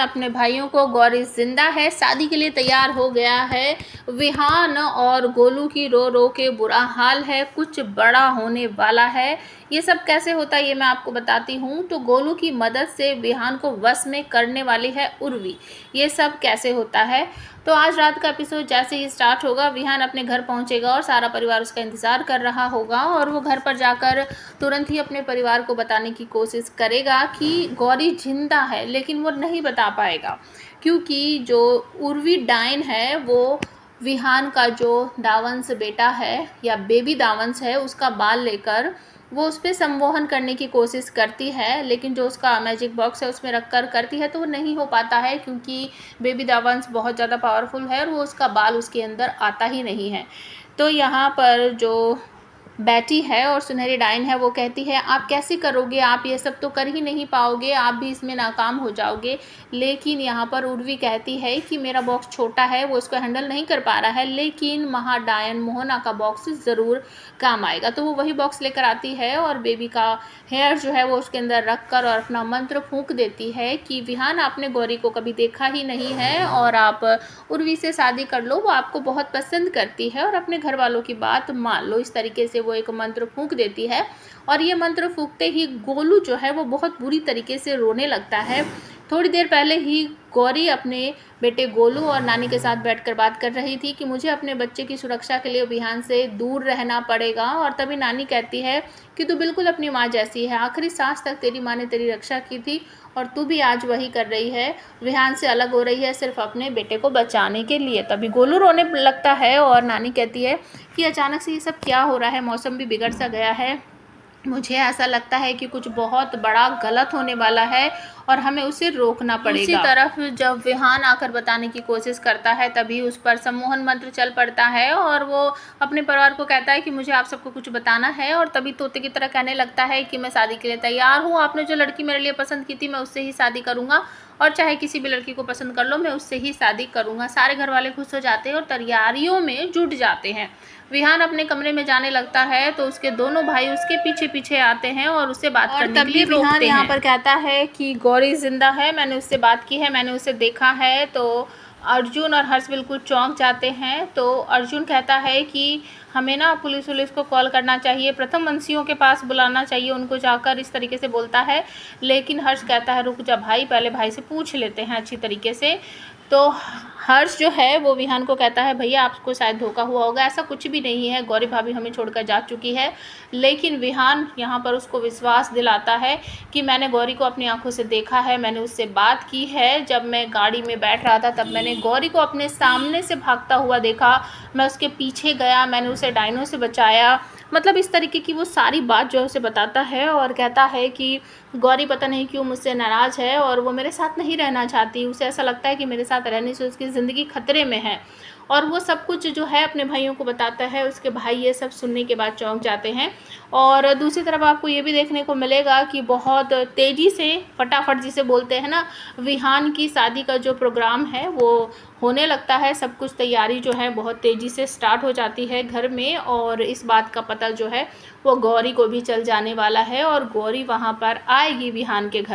अपने भाइयों को। गौरी जिंदा है, शादी के लिए तैयार हो गया है। विहान और गोलू की रो रो के बुरा हाल है, कुछ बड़ा होने वाला है। ये सब कैसे होता है ये मैं आपको बताती हूँ। तो गोलू की मदद से विहान को वश में करने वाली है उर्वी। ये सब कैसे होता है, तो आज रात का एपिसोड जैसे ही स्टार्ट होगा, विहान अपने घर पहुंचेगा और सारा परिवार उसका इंतज़ार कर रहा होगा। और वो घर पर जाकर तुरंत ही अपने परिवार को बताने की कोशिश करेगा कि गौरी जिंदा है, लेकिन वो नहीं बता पाएगा क्योंकि जो उर्वी डायन है वो विहान का जो दावंश बेटा है या बेबी दावंश है उसका बाल लेकर वो उस पर संमोहन करने की कोशिश करती है, लेकिन जो उसका मैजिक बॉक्स है उसमें रख कर करती है तो वो नहीं हो पाता है क्योंकि बेबी दावंश बहुत ज़्यादा पावरफुल है और वो उसका बाल उसके अंदर आता ही नहीं है। तो यहाँ पर जो बैटी है और सुनहरी डायन है वो कहती है आप कैसे करोगे, आप ये सब तो कर ही नहीं पाओगे, आप भी इसमें नाकाम हो जाओगे। लेकिन यहाँ पर उर्वी कहती है कि मेरा बॉक्स छोटा है, वो इसको हैंडल नहीं कर पा रहा है, लेकिन महाडायन मोहना का बॉक्स ज़रूर काम आएगा। तो वो वही बॉक्स लेकर आती है और बेबी का हेयर जो है वो उसके अंदर रख कर और अपना मंत्र फूंक देती है कि विहान आपने गौरी को कभी देखा ही नहीं है और आप उर्वी से शादी कर लो, वो आपको बहुत पसंद करती है और अपने घर वालों की बात मान लो। इस तरीके से वो एक मंत्र फूंक देती है और ये मंत्र फूंकते ही गोलू जो है वो बहुत बुरी तरीके से रोने लगता है। थोड़ी देर पहले ही गौरी अपने बेटे गोलू और नानी के साथ बैठकर बात कर रही थी कि मुझे अपने बच्चे की सुरक्षा के लिए विहान से दूर रहना पड़ेगा। और तभी नानी कहती है कि तू बिल्कुल अपनी माँ जैसी है, आखिरी सांस तक तेरी माँ ने तेरी रक्षा की थी और तू भी आज वही कर रही है, विहान से अलग हो रही है सिर्फ अपने बेटे को बचाने के लिए। तभी गोलू रोने लगता है और नानी कहती है कि अचानक से ये सब क्या हो रहा है, मौसम भी बिगड़ सा गया है, मुझे ऐसा लगता है कि कुछ बहुत बड़ा गलत होने वाला है और हमें उसे रोकना पड़ेगा। उसी तरफ जब विहान आकर बताने की कोशिश करता है तभी उस पर सम्मोहन मंत्र चल पड़ता है और वो अपने परिवार को कहता है कि मुझे आप सबको कुछ बताना है। और तभी तोते की तरह कहने लगता है कि मैं शादी के लिए तैयार हूँ, आपने जो लड़की मेरे लिए पसंद की थी मैं उससे ही शादी करूँगा और चाहे किसी भी लड़की को पसंद कर लो मैं उससे ही शादी करूँगा। सारे घर वाले खुश हो जाते हैं और तैयारियों में जुट जाते हैं। विहान अपने कमरे में जाने लगता है तो उसके दोनों भाई उसके पीछे पीछे आते हैं और उससे बात करने के लिए रोकते हैं। विहान यहाँ पर कहता है कि गौरी जिंदा है, मैंने उससे बात की है, मैंने उसे देखा है। तो अर्जुन और हर्ष बिल्कुल चौंक जाते हैं। तो अर्जुन कहता है कि हमें ना पुलिस को कॉल करना चाहिए, प्रथम वंशियों के पास बुलाना चाहिए उनको जाकर, इस तरीके से बोलता है। लेकिन हर्ष कहता है रुक जा भाई, पहले भाई से पूछ लेते हैं अच्छी तरीके से। तो हर्ष जो है वो विहान को कहता है भैया आपको शायद धोखा हुआ होगा, ऐसा कुछ भी नहीं है, गौरी भाभी हमें छोड़कर जा चुकी है। लेकिन विहान यहाँ पर उसको विश्वास दिलाता है कि मैंने गौरी को अपनी आंखों से देखा है, मैंने उससे बात की है, जब मैं गाड़ी में बैठ रहा था तब मैंने गौरी को अपने सामने से भागता हुआ देखा, मैं उसके पीछे गया, मैंने उसे डायनों से बचाया। मतलब इस तरीके की वो सारी बात जो है उसे बताता है और कहता है कि गौरी पता नहीं क्यों मुझसे नाराज़ है और वो मेरे साथ नहीं रहना चाहती, उसे ऐसा लगता है कि मेरे साथ रहने से उसकी ज़िंदगी खतरे में है। और वो सब कुछ जो है अपने भाइयों को बताता है। उसके भाई ये सब सुनने के बाद चौंक जाते हैं। और दूसरी तरफ आपको ये भी देखने को मिलेगा कि बहुत तेज़ी से फटाफट जिसे बोलते हैं ना, विहान की शादी का जो प्रोग्राम है वो होने लगता है। सब कुछ तैयारी जो है बहुत तेज़ी से स्टार्ट हो जाती है घर में और इस बात का पता जो है वो गौरी को भी चल जाने वाला है और गौरी वहाँ पर आएगी विहान के घर।